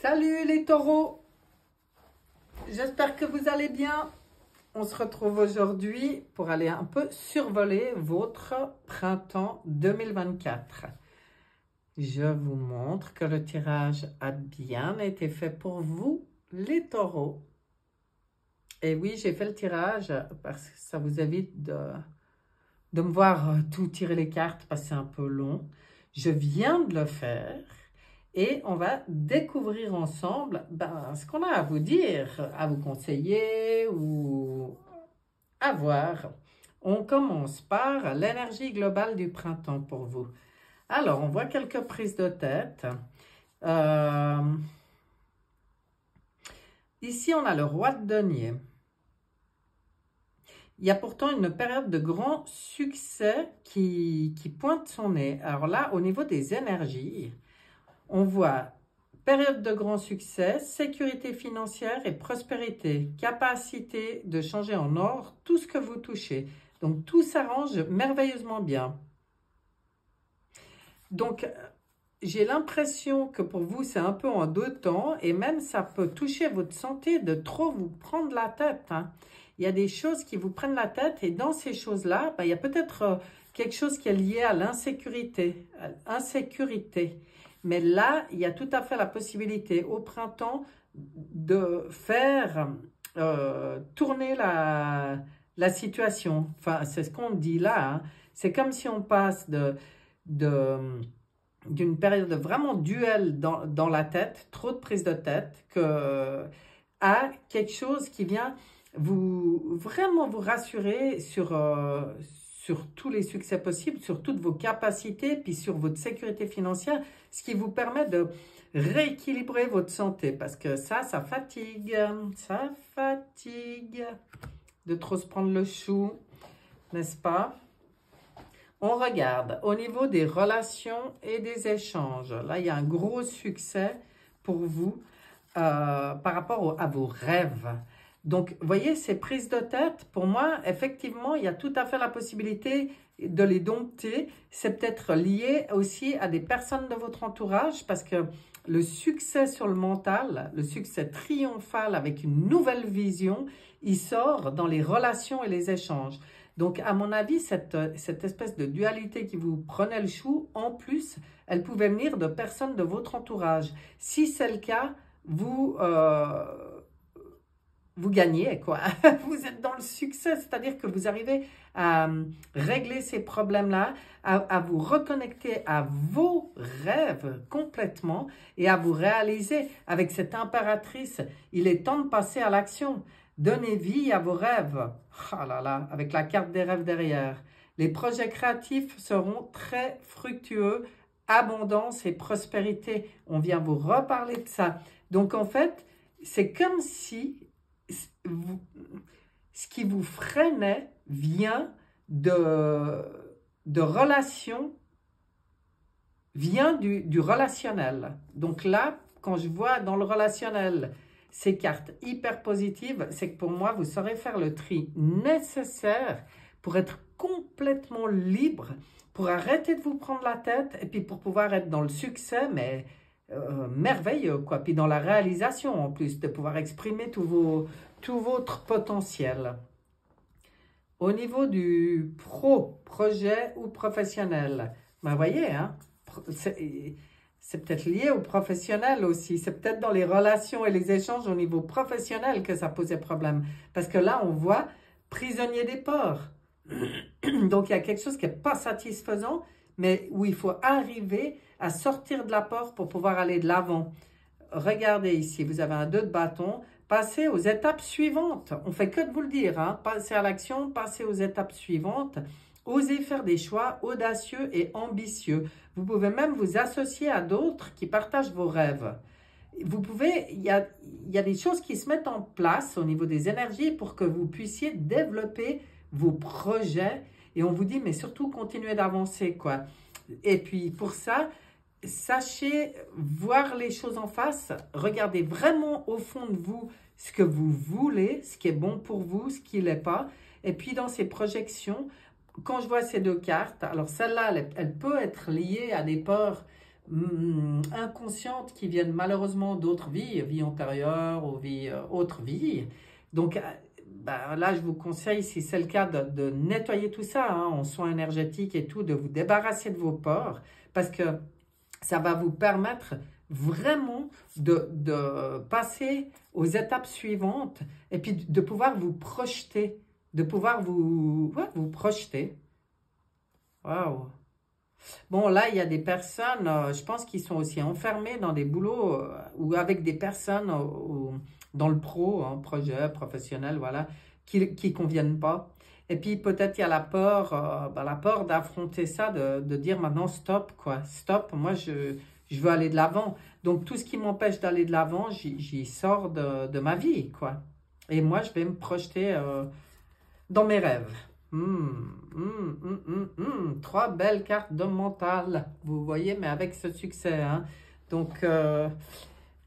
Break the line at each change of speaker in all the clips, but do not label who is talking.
Salut les taureaux, j'espère que vous allez bien. On se retrouve aujourd'hui pour aller un peu survoler votre printemps 2024. Je vous montre que le tirage a bien été fait pour vous, les taureaux. Et oui, j'ai fait le tirage parce que ça vous évite de me voir tout tirer les cartes parce que c'est un peu long. Je viens de le faire. Et on va découvrir ensemble ce qu'on a à vous dire, à vous conseiller ou à voir. On commence par l'énergie globale du printemps pour vous. Alors, on voit quelques prises de tête. Ici, on a le roi de denier. Il y a pourtant une période de grand succès qui pointe son nez. Alors là, au niveau des énergies, on voit période de grand succès, sécurité financière et prospérité, capacité de changer en or tout ce que vous touchez. Donc tout s'arrange merveilleusement bien. Donc j'ai l'impression que pour vous c'est un peu en deux temps et même ça peut toucher votre santé de trop vous prendre la tête. Il y a des choses qui vous prennent la tête et dans ces choses-là, il y a peut-être quelque chose qui est lié à l'insécurité. Mais là, il y a tout à fait la possibilité au printemps de faire tourner la situation. Enfin, c'est ce qu'on dit là. C'est comme si on passe d'une période de vraiment duel dans la tête, trop de prise de tête, à quelque chose qui vient vraiment vous rassurer sur tous les succès possibles, sur toutes vos capacités, puis sur votre sécurité financière, ce qui vous permet de rééquilibrer votre santé, parce que ça fatigue de trop se prendre le chou, n'est-ce pas? On regarde au niveau des relations et des échanges. Là, il y a un gros succès pour vous par rapport à vos rêves. Donc, vous voyez, ces prises de tête, pour moi, effectivement, il y a tout à fait la possibilité de les dompter. C'est peut-être lié aussi à des personnes de votre entourage parce que le succès sur le mental, le succès triomphal avec une nouvelle vision, il sort dans les relations et les échanges. Donc, à mon avis, cette espèce de dualité qui vous prenait le chou, en plus, elle pouvait venir de personnes de votre entourage. Si c'est le cas, vous gagnez, quoi. Vous êtes dans le succès, c'est-à-dire que vous arrivez à régler ces problèmes-là, à vous reconnecter à vos rêves complètement et à vous réaliser avec cette impératrice. Il est temps de passer à l'action. Donnez vie à vos rêves. Ah là là, avec la carte des rêves derrière. Les projets créatifs seront très fructueux, abondance et prospérité. On vient vous reparler de ça. Donc en fait, c'est comme si ce qui vous freinait vient de relations, vient du relationnel. Donc là, quand je vois dans le relationnel ces cartes hyper positives, c'est que pour moi, vous saurez faire le tri nécessaire pour être complètement libre, pour arrêter de vous prendre la tête et puis pour pouvoir être dans le succès, mais merveilleux, quoi. Puis dans la réalisation, en plus, de pouvoir exprimer tout votre potentiel. Au niveau du projet ou professionnel, vous voyez, c'est peut-être lié au professionnel aussi. C'est peut-être dans les relations et les échanges au niveau professionnel que ça posait problème. Parce que là, on voit prisonnier des peurs. Donc, il y a quelque chose qui n'est pas satisfaisant, mais où il faut arriver à sortir de la porte pour pouvoir aller de l'avant. Regardez ici, vous avez un 2 de bâton. Passez aux étapes suivantes. On ne fait que de vous le dire. Passez à l'action, passez aux étapes suivantes. Osez faire des choix audacieux et ambitieux. Vous pouvez même vous associer à d'autres qui partagent vos rêves. Vous pouvez, il y a des choses qui se mettent en place au niveau des énergies pour que vous puissiez développer vos projets. Et on vous dit, mais surtout, continuez d'avancer, quoi. Et puis, pour ça, sachez voir les choses en face. Regardez vraiment au fond de vous ce que vous voulez, ce qui est bon pour vous, ce qui ne l'est pas. Et puis, dans ces projections, quand je vois ces deux cartes, alors celle-là, elle peut être liée à des peurs inconscientes qui viennent malheureusement d'autres vies, vies antérieures ou autres vies. Donc ben, là, je vous conseille, si c'est le cas, de nettoyer tout ça hein, en soins énergétiques et tout, de vous débarrasser de vos peurs, parce que ça va vous permettre vraiment de passer aux étapes suivantes et puis de pouvoir vous projeter, de pouvoir ouais, vous projeter. Waouh! Bon, là, il y a des personnes, je pense, qui sont aussi enfermées dans des boulots ou avec des personnes dans le pro, hein, projet, professionnel, voilà, qui ne conviennent pas. Et puis, peut-être il y a la peur d'affronter ça, de dire maintenant stop, quoi. Stop, moi, je veux aller de l'avant. Donc, tout ce qui m'empêche d'aller de l'avant, j'y sors de ma vie, quoi. Et moi, je vais me projeter dans mes rêves. Trois belles cartes de mental, vous voyez, mais avec ce succès. Hein. Donc,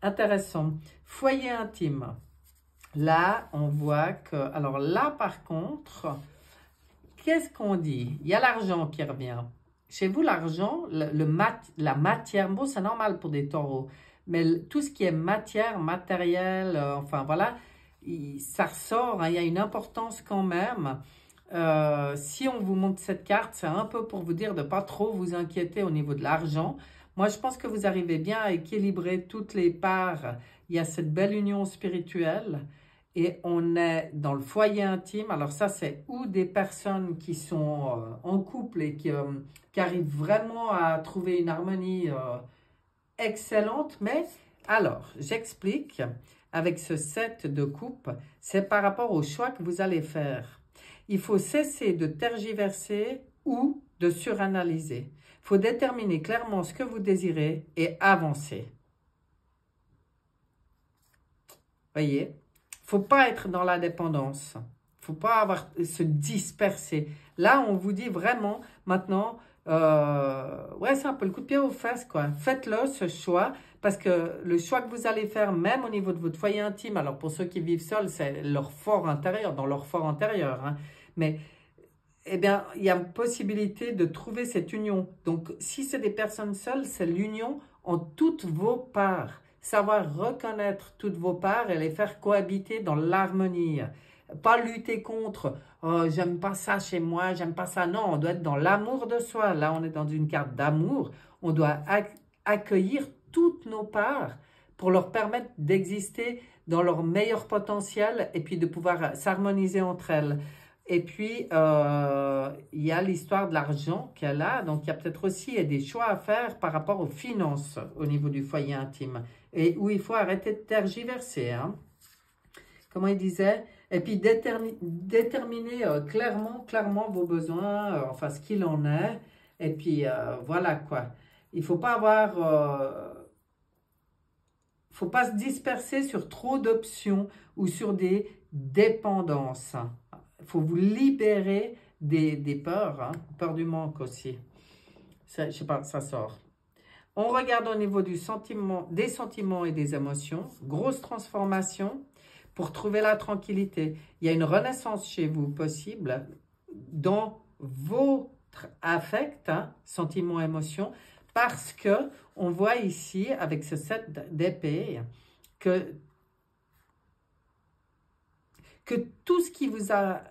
intéressant. Foyer intime. Là, on voit que... Alors là, par contre, qu'est-ce qu'on dit? Il y a l'argent qui revient. Chez vous, l'argent, la matière, bon, c'est normal pour des taureaux, mais tout ce qui est matière, matériel, enfin voilà, ça ressort, hein, il y a une importance quand même. Si on vous montre cette carte, c'est un peu pour vous dire de ne pas trop vous inquiéter au niveau de l'argent. Moi, je pense que vous arrivez bien à équilibrer toutes les parts. Il y a cette belle union spirituelle et on est dans le foyer intime. Alors ça, c'est où des personnes qui sont en couple et qui arrivent vraiment à trouver une harmonie excellente. Mais alors, j'explique, avec ce 7 de coupe, c'est par rapport au choix que vous allez faire. Il faut cesser de tergiverser ou de suranalyser. Il faut déterminer clairement ce que vous désirez et avancer. Voyez, il ne faut pas être dans la dépendance. Il ne faut pas se disperser. Là, on vous dit vraiment, maintenant, ouais, c'est un peu le coup de pied aux fesses, quoi. Faites-le, ce choix, parce que le choix que vous allez faire, même au niveau de votre foyer intime, alors pour ceux qui vivent seuls, c'est leur fort intérieur, dans leur fort intérieur, hein. Mais, eh bien, il y a une possibilité de trouver cette union. Donc, si c'est des personnes seules, c'est l'union en toutes vos parts. Savoir reconnaître toutes vos parts et les faire cohabiter dans l'harmonie. Pas lutter contre oh, « j'aime pas ça chez moi, j'aime pas ça ». Non, on doit être dans l'amour de soi. Là, on est dans une carte d'amour. On doit accueillir toutes nos parts pour leur permettre d'exister dans leur meilleur potentiel et puis de pouvoir s'harmoniser entre elles. Et puis, il y a l'histoire de l'argent qu'elle a. Donc, il y a peut-être aussi des choix à faire par rapport aux finances au niveau du foyer intime. Et où il faut arrêter de tergiverser. Hein. Comment il disait? Et puis, déterminer clairement vos besoins, enfin, ce qu'il en est. Et puis, voilà quoi. Il ne faut pas faut pas se disperser sur trop d'options ou sur des dépendances. Il faut vous libérer des peurs, hein, peur du manque aussi. Ça, je sais pas, ça sort. On regarde au niveau des sentiments et des émotions. Grosse transformation pour trouver la tranquillité. Il y a une renaissance chez vous possible dans votre affect, hein, sentiments, émotions, parce que on voit ici, avec ce 7 d'épée, que tout ce qui vous a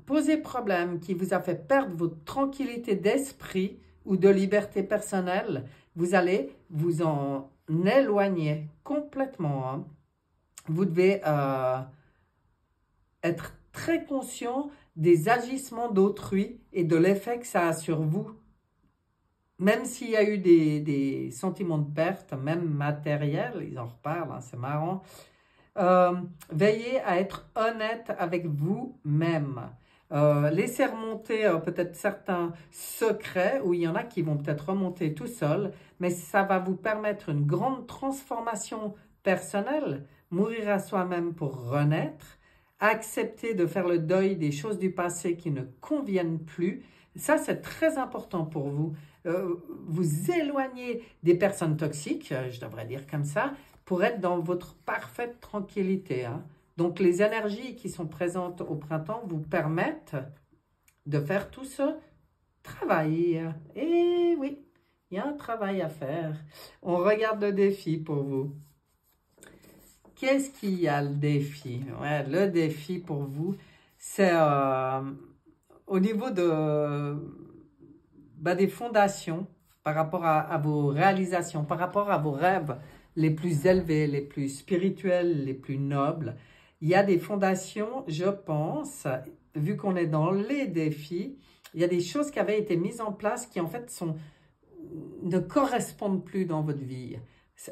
posé problème, qui vous a fait perdre votre tranquillité d'esprit ou de liberté personnelle, vous allez vous en éloigner complètement. Hein. Vous devez être très conscient des agissements d'autrui et de l'effet que ça a sur vous. Même s'il y a eu des sentiments de perte, même matériels, ils en reparlent, hein, c'est marrant. Veillez à être honnête avec vous-même. Laissez remonter peut-être certains secrets, où il y en a qui vont peut-être remonter tout seuls, mais ça va vous permettre une grande transformation personnelle, mourir à soi-même pour renaître, accepter de faire le deuil des choses du passé qui ne conviennent plus. Ça, c'est très important pour vous. Vous éloigner des personnes toxiques, je devrais dire comme ça, pour être dans votre parfaite tranquillité. Hein. Donc, les énergies qui sont présentes au printemps vous permettent de faire tout ce travail. Et oui, Il y a un travail à faire. On regarde le défi pour vous. Qu'est-ce qu'il y a le défi? Ouais, le défi pour vous, c'est au niveau des fondations par rapport à vos réalisations, par rapport à vos rêves les plus élevés, les plus spirituels, les plus nobles. Il y a des fondations, je pense, vu qu'on est dans les défis, il y a des choses qui avaient été mises en place qui en fait ne correspondent plus dans votre vie.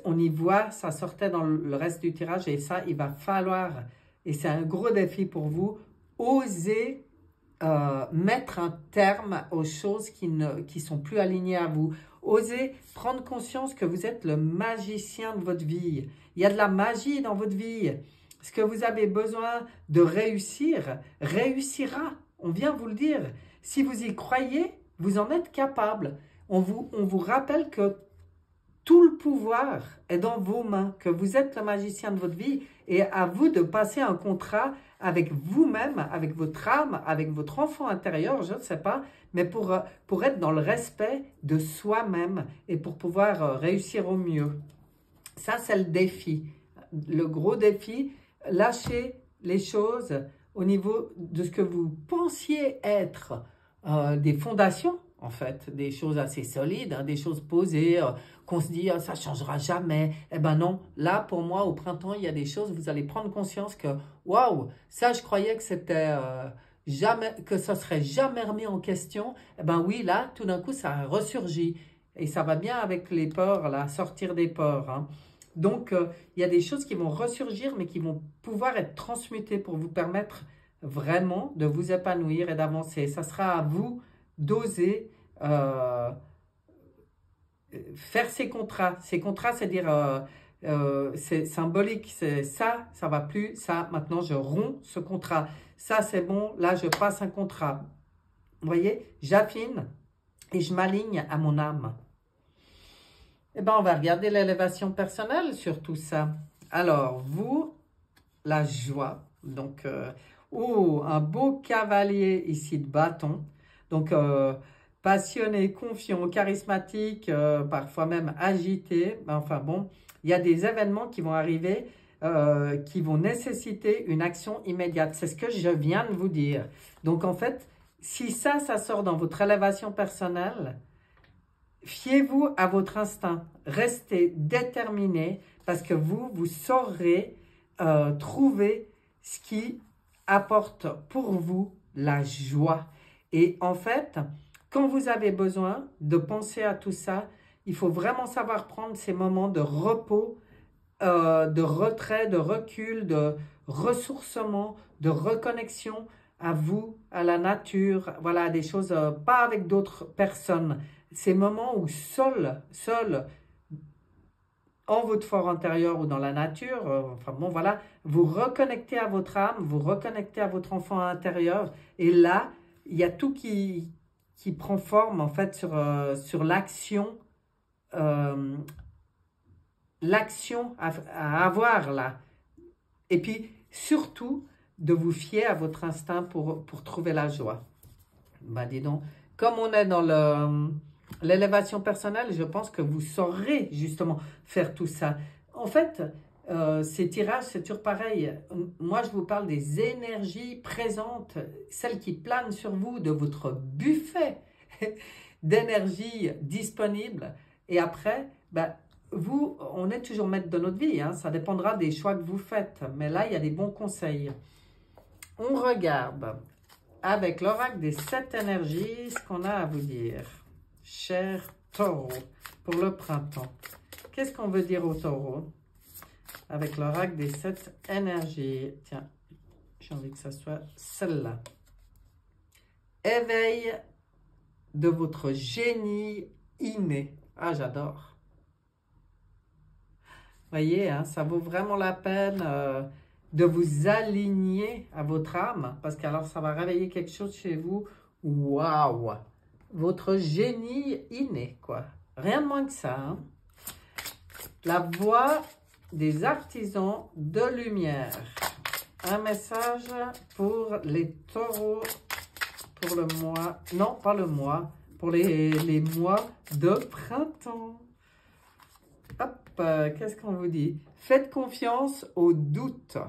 On y voit, ça sortait dans le reste du tirage et ça, il va falloir, et c'est un gros défi pour vous, oser mettre un terme aux choses qui sont plus alignées à vous. Osez prendre conscience que vous êtes le magicien de votre vie. Il y a de la magie dans votre vie. Ce que vous avez besoin de réussir, réussira. On vient vous le dire. Si vous y croyez, vous en êtes capable. On vous rappelle que tout le pouvoir est dans vos mains, que vous êtes le magicien de votre vie et à vous de passer un contrat avec vous-même, avec votre âme, avec votre enfant intérieur, je ne sais pas, mais pour être dans le respect de soi-même et pour pouvoir réussir au mieux. Ça, c'est le défi. Le gros défi, lâchez les choses au niveau de ce que vous pensiez être des fondations, en fait, des choses assez solides, hein, des choses posées, qu'on se dit, ça ne changera jamais. Eh ben non, là, pour moi, au printemps, il y a des choses, vous allez prendre conscience que, waouh, ça, je croyais que c'était jamais, que ça serait jamais remis en question. Eh ben oui, là, tout d'un coup, ça a ressurgi. Et ça va bien avec les peurs, là, sortir des peurs, hein. Donc, il y a des choses qui vont ressurgir, mais qui vont pouvoir être transmutées pour vous permettre vraiment de vous épanouir et d'avancer. Ça sera à vous d'oser faire ces contrats. Ces contrats, c'est-à-dire, c'est symbolique, c'est ça va plus, ça, maintenant, je romps ce contrat. Ça, c'est bon, là, je passe un contrat. Vous voyez, j'affine et je m'aligne à mon âme. Eh bien, on va regarder l'élévation personnelle sur tout ça. Alors, vous, la joie. Donc, un beau cavalier ici de bâton. Donc, passionné, confiant, charismatique, parfois même agité. Enfin bon, il y a des événements qui vont arriver, qui vont nécessiter une action immédiate. C'est ce que je viens de vous dire. Donc, en fait, si ça sort dans votre élévation personnelle, fiez-vous à votre instinct, restez déterminé parce que vous saurez trouver ce qui apporte pour vous la joie. Et en fait, quand vous avez besoin de penser à tout ça, il faut vraiment savoir prendre ces moments de repos, de retrait, de recul, de ressourcement, de reconnexion à vous, à la nature, voilà, des choses, pas avec d'autres personnes. Ces moments où seul, en votre fort intérieur ou dans la nature, enfin bon, voilà, vous reconnectez à votre âme, vous reconnectez à votre enfant intérieur. Et là, il y a tout qui prend forme, en fait, sur l'action, l'action à avoir là. Et puis, surtout, de vous fier à votre instinct pour trouver la joie. Ben, dis donc, comme on est dans l'élévation personnelle, je pense que vous saurez justement faire tout ça. En fait, ces tirages, c'est toujours pareil. Moi, je vous parle des énergies présentes, celles qui planent sur vous, de votre buffet d'énergie disponible. Et après, ben, on est toujours maître de notre vie. Hein, ça dépendra des choix que vous faites. Mais là, il y a des bons conseils. On regarde avec l'oracle des 7 énergies ce qu'on a à vous dire. Cher taureau, pour le printemps. Qu'est-ce qu'on veut dire au taureau avec l'oracle des 7 énergies? Tiens, j'ai envie que ça soit celle-là. Éveil de votre génie inné. Ah, j'adore. Voyez, hein, ça vaut vraiment la peine de vous aligner à votre âme, parce qu'alors ça va réveiller quelque chose chez vous. Waouh! Votre génie inné, quoi. Rien de moins que ça. Hein? La voix des artisans de lumière. Un message pour les taureaux pour le mois. Non, pas le mois. pour les mois de printemps. Hop, qu'est-ce qu'on vous dit? Faites confiance au doute.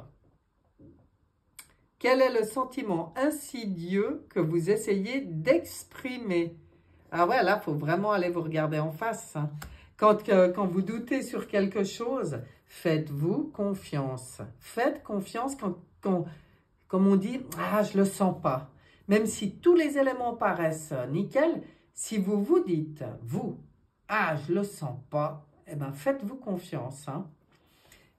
Quel est le sentiment insidieux que vous essayez d'exprimer? Ah ouais, là, il faut vraiment aller vous regarder en face. Hein. Quand vous doutez sur quelque chose, faites-vous confiance. Faites confiance comme on dit, ah, je ne le sens pas. Même si tous les éléments paraissent nickel, si vous vous dites, vous, ah, je ne le sens pas, eh bien, faites-vous confiance. Hein.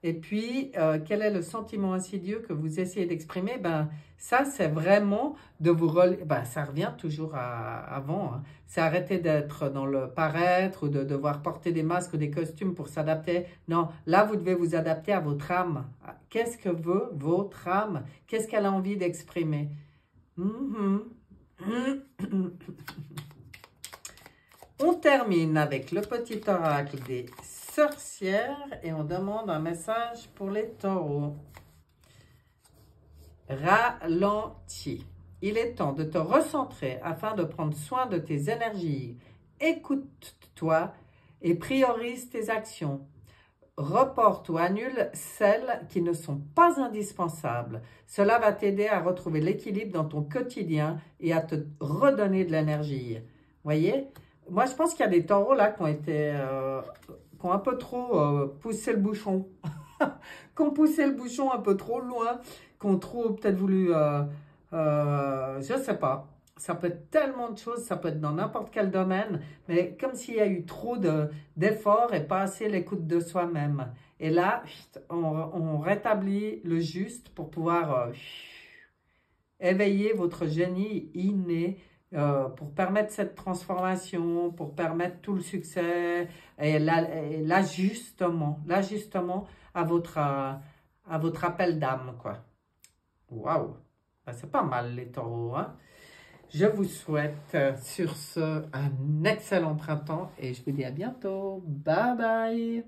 Et puis, quel est le sentiment insidieux que vous essayez d'exprimer? Ben, ça, c'est vraiment de vous ben, ça revient toujours avant. Hein. C'est arrêter d'être dans le paraître ou de devoir porter des masques ou des costumes pour s'adapter. Non, là, vous devez vous adapter à votre âme. Qu'est-ce que veut votre âme? Qu'est-ce qu'elle a envie d'exprimer? On termine avec le petit oracle des sorcières et on demande un message pour les taureaux. Ralentis. Il est temps de te recentrer afin de prendre soin de tes énergies. Écoute-toi et priorise tes actions. Reporte ou annule celles qui ne sont pas indispensables. Cela va t'aider à retrouver l'équilibre dans ton quotidien et à te redonner de l'énergie. Voyez? Moi, je pense qu'il y a des taureaux là qui ont un peu trop poussé le bouchon. Qui ont poussé le bouchon un peu trop loin. Qui ont trop peut-être voulu... je ne sais pas. Ça peut être tellement de choses. Ça peut être dans n'importe quel domaine. Mais comme s'il y a eu trop d'efforts et pas assez l'écoute de soi-même. Et là, on rétablit le juste pour pouvoir éveiller votre génie inné. Pour permettre cette transformation, pour permettre tout le succès et l'ajustement à votre appel d'âme, quoi. Waouh! Ben, c'est pas mal, les taureaux, hein? Je vous souhaite sur ce un excellent printemps et je vous dis à bientôt. Bye bye!